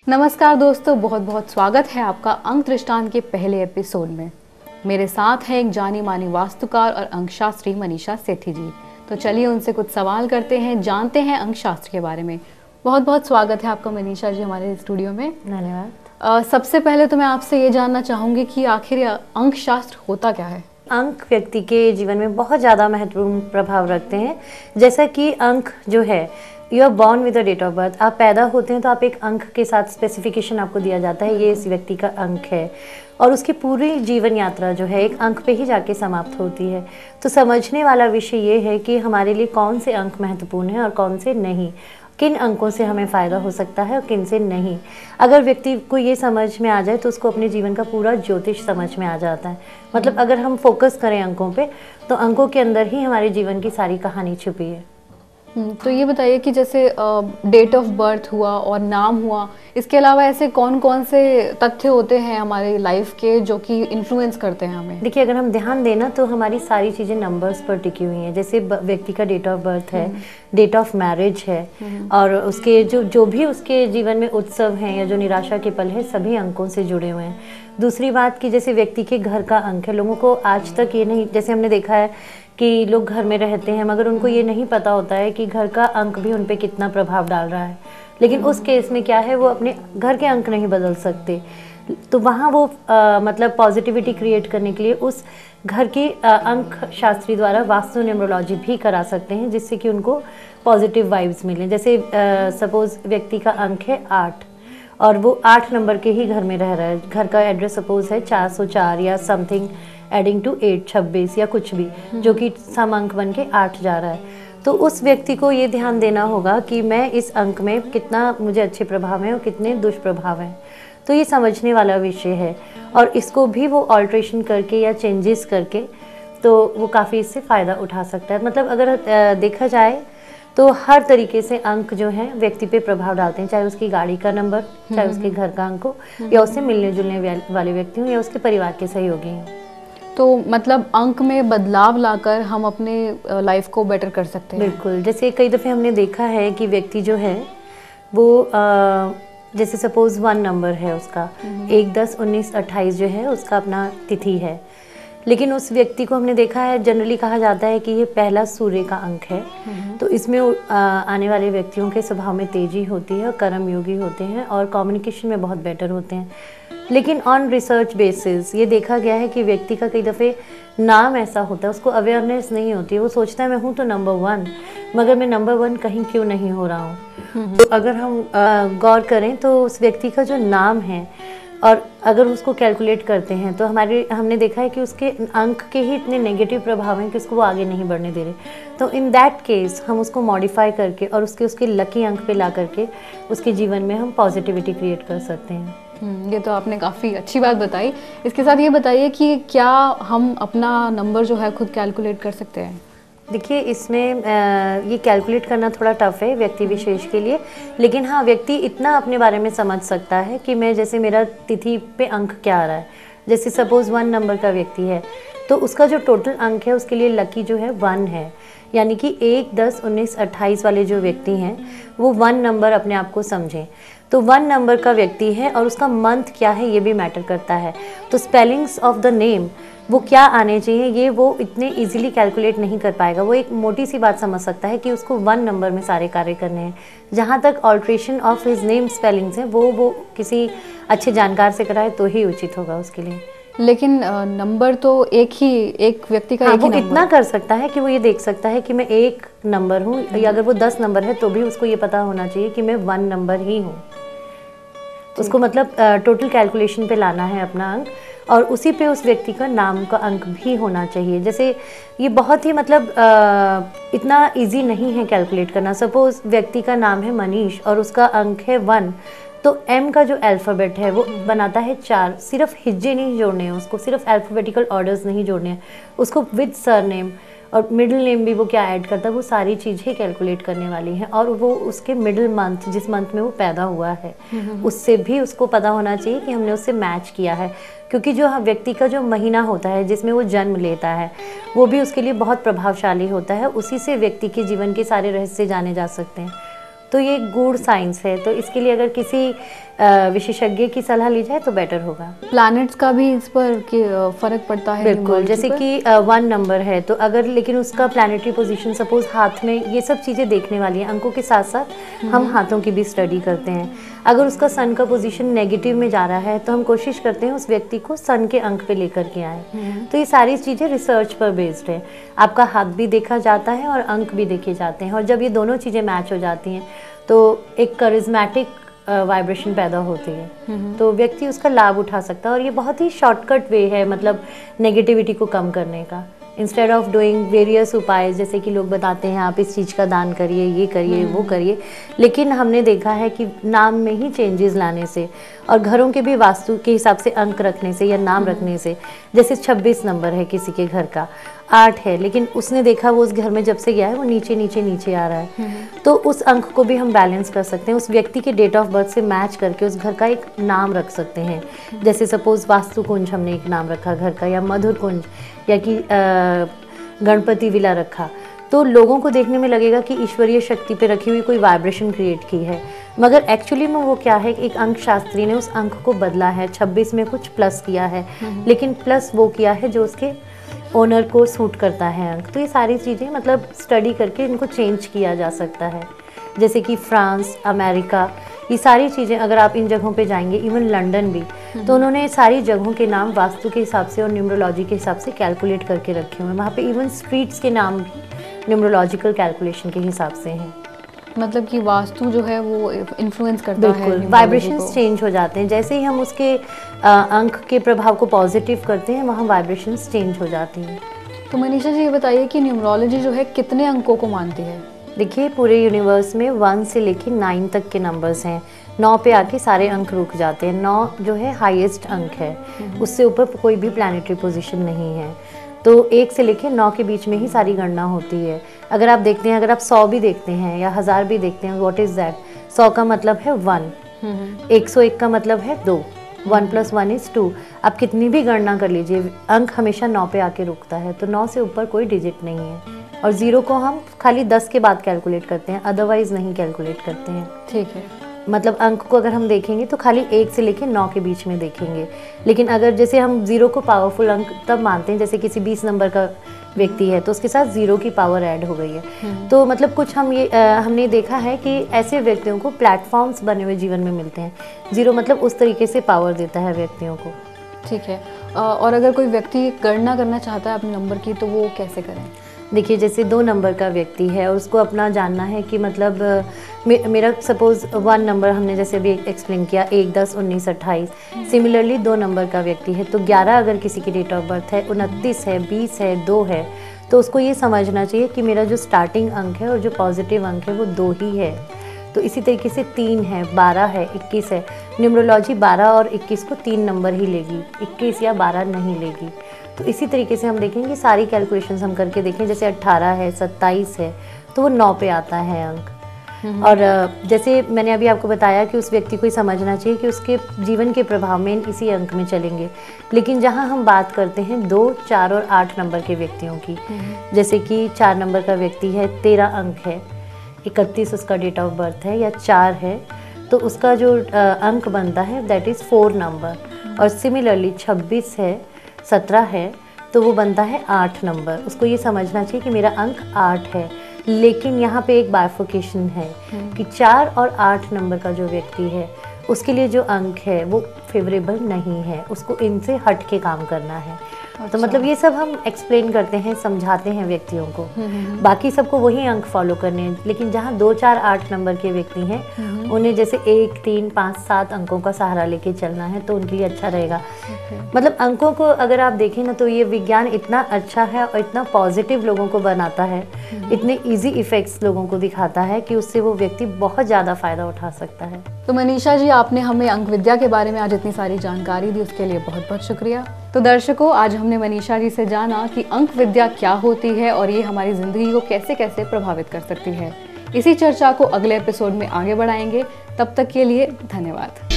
नमस्कार दोस्तों, बहुत बहुत स्वागत है आपका अंक दृष्टांत के पहले एपिसोड में। मेरे साथ है एक जानी मानी वास्तुकार और अंकशास्त्री मनीषा सेठी जी। तो चलिए उनसे कुछ सवाल करते हैं, जानते हैं अंकशास्त्र के बारे में। बहुत बहुत स्वागत है आपका मनीषा जी हमारे स्टूडियो में। धन्यवाद। सबसे पहले तो मैं आपसे ये जानना चाहूँगी कि आखिर अंकशास्त्र होता क्या है? अंक व्यक्ति के जीवन में बहुत ज़्यादा महत्वपूर्ण प्रभाव रखते हैं। जैसा कि अंक जो है, you are born with a date of birth, आप पैदा होते हैं तो आप एक अंक के साथ स्पेसिफिकेशन आपको दिया जाता है, ये इस व्यक्ति का अंक है। और उसकी पूरी जीवन यात्रा जो है एक अंक पे ही जाके समाप्त होती है। तो समझने वाला विषय ये है कि हमारे लिए कौन से अंक महत्वपूर्ण हैं और कौन से नहीं, किन अंकों से हमें फ़ायदा हो सकता है और किन से नहीं। अगर व्यक्ति को ये समझ में आ जाए तो उसको अपने जीवन का पूरा ज्योतिष समझ में आ जाता है। मतलब अगर हम फोकस करें अंकों पे, तो अंकों के अंदर ही हमारे जीवन की सारी कहानी छुपी है। तो ये बताइए कि जैसे डेट ऑफ बर्थ हुआ और नाम हुआ, इसके अलावा ऐसे कौन कौन से तथ्य होते हैं हमारे लाइफ के जो कि इन्फ्लुएंस करते हैं हमें? देखिए, अगर हम ध्यान देना तो हमारी सारी चीज़ें नंबर्स पर टिकी हुई हैं। जैसे व्यक्ति का डेट ऑफ बर्थ है, डेट ऑफ मैरिज है, और उसके जो भी उसके जीवन में उत्सव हैं या जो निराशा के पल हैं, सभी अंकों से जुड़े हुए हैं। दूसरी बात कि जैसे व्यक्ति के घर का अंक है, लोगों को आज तक ये नहीं, जैसे हमने देखा है कि लोग घर में रहते हैं मगर उनको ये नहीं पता होता है कि घर का अंक भी उन पे कितना प्रभाव डाल रहा है। लेकिन उस केस में क्या है, वो अपने घर के अंक नहीं बदल सकते, तो वहाँ वो मतलब पॉजिटिविटी क्रिएट करने के लिए उस घर की अंक शास्त्री द्वारा वास्तु न्यूमरोलॉजी भी करा सकते हैं, जिससे कि उनको पॉजिटिव वाइब्स मिलें। जैसे सपोज व्यक्ति का अंक है 8 और वो 8 नंबर के ही घर में रह रहा है, घर का एड्रेस सपोज है 404 या समथिंग एडिंग टू 8 26 या कुछ भी, जो कि सम अंक बन के 8 जा रहा है। तो उस व्यक्ति को ये ध्यान देना होगा कि मैं इस अंक में कितना मुझे अच्छे प्रभाव हैं और कितने दुष्प्रभाव हैं। तो ये समझने वाला विषय है, और इसको भी वो ऑल्ट्रेशन करके या चेंजेस करके तो वो काफ़ी इससे फ़ायदा उठा सकता है। मतलब अगर देखा जाए तो हर तरीके से अंक जो हैं व्यक्ति पे प्रभाव डालते हैं, चाहे उसकी गाड़ी का नंबर, चाहे उसके घर का अंक हो, या उससे मिलने जुलने वाले व्यक्ति हों, या उसके परिवार के सहयोगी हों। तो मतलब अंक में बदलाव लाकर हम अपने लाइफ को बेटर कर सकते हैं। बिल्कुल। जैसे कई दफ़े हमने देखा है कि व्यक्ति जो है वो जैसे सपोज 1 नंबर है उसका, 1 10 19 28 जो है उसका अपना तिथि है, लेकिन उस व्यक्ति को हमने देखा है, जनरली कहा जाता है कि ये पहला सूर्य का अंक है। तो इसमें आने वाले व्यक्तियों के स्वभाव में तेजी होती है और कर्मयोगी होते हैं और कम्युनिकेशन में बहुत बेटर होते हैं। लेकिन ऑन रिसर्च बेसिस ये देखा गया है कि व्यक्ति का कई दफ़े नाम ऐसा होता है, उसको अवेयरनेस नहीं होती है, वो सोचता है मैं हूँ तो नंबर 1, मगर मैं नंबर 1 कहीं क्यों नहीं हो रहा हूँ। तो अगर हम गौर करें तो उस व्यक्ति का जो नाम है, और अगर उसको कैलकुलेट करते हैं तो हमने देखा है कि उसके अंक के ही इतने नेगेटिव प्रभाव हैं कि उसको वो आगे नहीं बढ़ने दे रहे। तो इन दैट केस हम उसको मॉडिफाई करके और उसके लकी अंक पे ला करके उसके जीवन में हम पॉजिटिविटी क्रिएट कर सकते हैं। ये तो आपने काफ़ी अच्छी बात बताई। इसके साथ ये बताइए कि क्या हम अपना नंबर जो है खुद कैलकुलेट कर सकते हैं? देखिए, इसमें ये कैलकुलेट करना थोड़ा टफ है व्यक्ति विशेष के लिए, लेकिन हाँ, व्यक्ति इतना अपने बारे में समझ सकता है कि मैं, जैसे मेरा तिथि पे अंक क्या आ रहा है। जैसे सपोज 1 नंबर का व्यक्ति है तो उसका जो टोटल अंक है उसके लिए लकी जो है 1 है, यानी कि 1 10 19 28 वाले जो व्यक्ति हैं वो 1 नंबर अपने आप को समझें। तो 1 नंबर का व्यक्ति है और उसका मंथ क्या है ये भी मैटर करता है। तो स्पेलिंग्स ऑफ द नेम वो क्या आने चाहिए ये वो इतने इजीली कैलकुलेट नहीं कर पाएगा। वो एक मोटी सी बात समझ सकता है कि उसको 1 नंबर में सारे कार्य करने हैं। जहाँ तक alteration of his name spellings हैं वो किसी अच्छे जानकार से कराए तो ही उचित होगा उसके लिए। लेकिन नंबर तो एक व्यक्ति का हाँ, एक ही वो इतना कर सकता है कि वो ये देख सकता है कि मैं 1 नंबर हूँ, या अगर वो 10 नंबर है तो भी उसको ये पता होना चाहिए कि मैं 1 नंबर ही हूँ। उसको मतलब टोटल कैलकुलेशन पे लाना है अपना अंक, और उसी पे उस व्यक्ति का नाम का अंक भी होना चाहिए। जैसे ये बहुत ही मतलब इतना इजी नहीं है कैलकुलेट करना। सपोज व्यक्ति का नाम है मनीष और उसका अंक है 1, तो M का जो अल्फ़ाबेट है वो बनाता है 4। सिर्फ हिज्जे नहीं जोड़ने हैं उसको, सिर्फ अल्फ़ाबेटिकल ऑर्डर्स नहीं जोड़ने हैं उसको, विद सरनेम और मिडिल नेम भी वो क्या ऐड करता है, वो सारी चीज़ें कैलकुलेट करने वाली हैं। और वो उसके मिडिल मंथ, जिस मंथ में वो पैदा हुआ है, उससे भी उसको पता होना चाहिए कि हमने उससे मैच किया है, क्योंकि जो व्यक्ति का जो महीना होता है जिसमें वो जन्म लेता है वो भी उसके लिए बहुत प्रभावशाली होता है। उसी से व्यक्ति के जीवन के सारे रहस्य जाने जा सकते हैं। तो ये गूढ़ साइंस है। तो इसके लिए अगर किसी विशेषज्ञ की सलाह ली जाए तो बेटर होगा। प्लैनेट्स का भी इस पर फर्क पड़ता है? बिल्कुल, जैसे कि 1 नंबर है तो अगर लेकिन उसका प्लैनेटरी पोजीशन सपोज हाथ में, ये सब चीज़ें देखने वाली हैं। अंकों के साथ साथ हम हाथों की भी स्टडी करते हैं। अगर उसका सन का पोजीशन नेगेटिव में जा रहा है तो हम कोशिश करते हैं उस व्यक्ति को सन के अंक पे लेकर के आए। तो ये सारी चीज़ें रिसर्च पर बेस्ड है। आपका हाथ भी देखा जाता है और अंक भी देखे जाते हैं, और जब ये दोनों चीज़ें मैच हो जाती हैं तो एक करिज्मेटिक वाइब्रेशन पैदा होती है, तो व्यक्ति उसका लाभ उठा सकता है। और ये बहुत ही शॉर्टकट वे है मतलब नेगेटिविटी को कम करने का। इंस्टेड ऑफ डूइंग वेरियस उपाय, जैसे कि लोग बताते हैं आप इस चीज़ का दान करिए, ये करिए, वो करिए, लेकिन हमने देखा है कि नाम में ही चेंजेस लाने से और घरों के भी वास्तु के हिसाब से अंक रखने से या नाम रखने से, जैसे 26 नंबर है किसी के घर का, 8 है, लेकिन उसने देखा वो उस घर में जब से गया है वो नीचे नीचे नीचे आ रहा है, तो उस अंक को भी हम बैलेंस कर सकते हैं। उस व्यक्ति के डेट ऑफ बर्थ से मैच करके उस घर का एक नाम रख सकते हैं। जैसे सपोज वास्तु कुंज हमने एक नाम रखा घर का, या मधुर कुंज, या कि गणपति विला रखा, तो लोगों को देखने में लगेगा कि ईश्वरीय शक्ति पे रखी हुई कोई वाइब्रेशन क्रिएट की है, मगर एक्चुअली में वो क्या है, एक अंक शास्त्री ने उस अंक को बदला है, 26 में कुछ प्लस किया है, लेकिन प्लस वो किया है जो उसके ओनर को सूट करता है अंक। तो ये सारी चीज़ें मतलब स्टडी करके इनको चेंज किया जा सकता है। जैसे कि फ्रांस, अमेरिका, ये सारी चीज़ें अगर आप इन जगहों पे जाएंगे, इवन लंदन भी, तो उन्होंने सारी जगहों के नाम वास्तु के हिसाब से और न्यूमरोलॉजी के हिसाब से कैलकुलेट करके रखे हुए हैं। वहाँ पे इवन स्ट्रीट्स के नाम भी न्यूमरोलॉजिकल कैलकुलेशन के हिसाब से हैं। मतलब कि वास्तु जो है वो इन्फ्लुएंस करता है, बिल्कुल, वाइब्रेशंस चेंज हो जाते हैं। जैसे ही हम उसके अंक के प्रभाव को पॉजिटिव करते हैं, वहाँ वाइब्रेशंस चेंज हो जाती हैं। तो मनीषा जी ये बताइए कि न्यूमरोलॉजी जो है कितने अंकों को मानती है? देखिए, पूरे यूनिवर्स में 1 से लेकर 9 तक के नंबर्स हैं। 9 पे आके सारे अंक रुक जाते हैं। 9 जो है हाईएस्ट अंक है, उससे ऊपर कोई भी प्लैनेटरी पोजीशन नहीं है। तो 1 से लेकर 9 के बीच में ही सारी गणना होती है। अगर आप देखते हैं, अगर आप 100 भी देखते हैं या 1000 भी देखते हैं, व्हाट इज दैट? 100 का मतलब है 1, 101 का मतलब है 2, 1 + 1 = 2। आप कितनी भी गणना कर लीजिए, अंक हमेशा 9 पे आके रुकता है। तो 9 से ऊपर कोई डिजिट नहीं है, और 0 को हम खाली 10 के बाद कैलकुलेट करते हैं, अदरवाइज नहीं कैलकुलेट करते हैं। ठीक है, मतलब अंक को अगर हम देखेंगे तो खाली 1 से लेकर 9 के बीच में देखेंगे। लेकिन अगर जैसे हम 0 को पावरफुल अंक तब मानते हैं, जैसे किसी 20 नंबर का व्यक्ति है तो उसके साथ 0 की पावर ऐड हो गई है। तो मतलब कुछ हमने देखा है कि ऐसे व्यक्तियों को प्लेटफॉर्म्स बने हुए जीवन में मिलते हैं। 0 मतलब उस तरीके से पावर देता है व्यक्तियों को। ठीक है, और अगर कोई व्यक्ति गणना करना चाहता है अपने नंबर की, तो वो कैसे करें? देखिए, जैसे 2 नंबर का व्यक्ति है और उसको अपना जानना है कि मतलब मेरा सपोज 1 नंबर हमने जैसे अभी एक्सप्लेन किया, 1, 10, 19, 28। सिमिलरली 2 नंबर का व्यक्ति है तो 11 अगर किसी की डेट ऑफ बर्थ है, 29 है, 20 है, 2 है, तो उसको ये समझना चाहिए कि मेरा जो स्टार्टिंग अंक है और जो पॉजिटिव अंक है वो 2 ही है। तो इसी तरीके से 3 है, 12 है, 21 है। न्यूमरोलॉजी 12 और 21 को 3 नंबर ही लेगी, 21 या 12 नहीं लेगी। तो इसी तरीके से हम देखेंगे, सारी कैलकुलेशंस हम करके देखें, जैसे 18 है, 27 है, तो वो 9 पे आता है अंक। और जैसे मैंने अभी आपको बताया कि उस व्यक्ति को ही समझना चाहिए कि उसके जीवन के प्रभाव में इसी अंक में चलेंगे। लेकिन जहाँ हम बात करते हैं 2, 4 और 8 नंबर के व्यक्तियों की, जैसे कि 4 नंबर का व्यक्ति है, 13 अंक है, 31 उसका डेट ऑफ बर्थ है, या 4 है, तो उसका जो अंक बनता है दैट इज़ 4 नंबर। और सिमिलरली 26 है, 17 है, तो वो बनता है 8 नंबर। उसको ये समझना चाहिए कि मेरा अंक 8 है। लेकिन यहाँ पे एक बाइफर्केशन है कि 4 और 8 नंबर का जो व्यक्ति है उसके लिए जो अंक है वो फेवरेबल नहीं है, उसको इनसे हट के काम करना है। अच्छा। तो मतलब ये सब हम एक्सप्लेन करते हैं, समझाते हैं व्यक्तियों को। बाकी सबको वही अंक फॉलो करने हैं। लेकिन जहाँ 2, 4, 8 नंबर के व्यक्ति हैं उन्हें जैसे 1, 3, 5, 7 अंकों का सहारा लेके चलना है, तो उनके लिए अच्छा रहेगा। मतलब अंकों को अगर आप देखें ना, तो ये विज्ञान इतना अच्छा है और इतना पॉजिटिव लोगों को बनाता है, इतने ईजी इफेक्ट्स लोगों को दिखाता है कि उससे वो व्यक्ति बहुत ज़्यादा फ़ायदा उठा सकता है। तो मनीषा जी, आपने हमें अंक विद्या के बारे में आज इतनी सारी जानकारी दी, उसके लिए बहुत बहुत शुक्रिया। तो दर्शकों, आज हमने मनीषा जी से जाना कि अंक विद्या क्या होती है और ये हमारी ज़िंदगी को कैसे कैसे प्रभावित कर सकती है। इसी चर्चा को अगले एपिसोड में आगे बढ़ाएंगे। तब तक के लिए धन्यवाद।